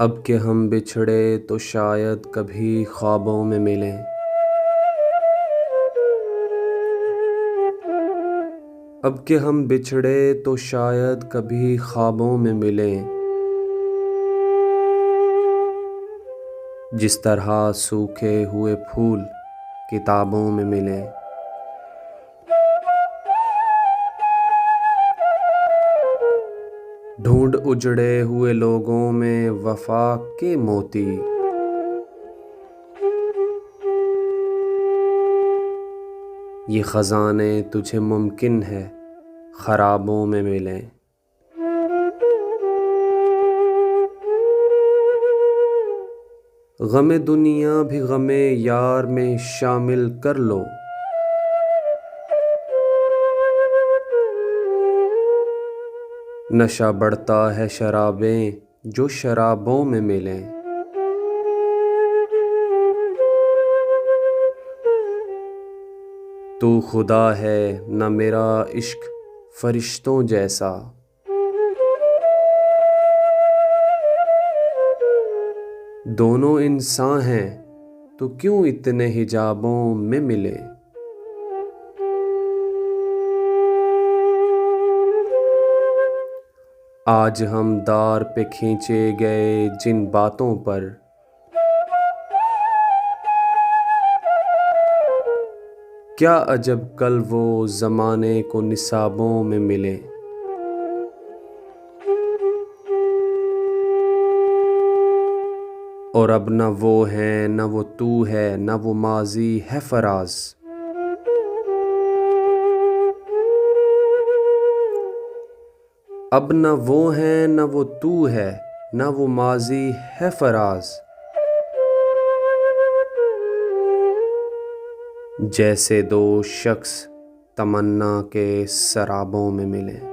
अब के हम बिछड़े तो शायद कभी ख्वाबों में मिलें। अब के हम बिछड़े तो शायद कभी ख्वाबों में मिलें। जिस तरह सूखे हुए फूल किताबों में मिलें। ढूंढ उजड़े हुए लोगों में वफा के मोती। ये खजाने तुझे मुमकिन है खराबों में मिलें। गमे दुनिया भी गमे यार में शामिल कर लो। नशा बढ़ता है शराबें जो शराबों में मिलें। तू खुदा है न मेरा इश्क फरिश्तों जैसा। दोनों इंसान हैं तो क्यों इतने हिजाबों में मिले। आज हम दार पे खींचे गए जिन बातों पर क्या अजब कल वो ज़माने को निसाबों में मिले। और अब न वो है न वो तू है न वो माजी है फराज। अब न वो है न वो तू है न वो माजी है फराज। जैसे दो शख्स तमन्ना के सराबों में मिले।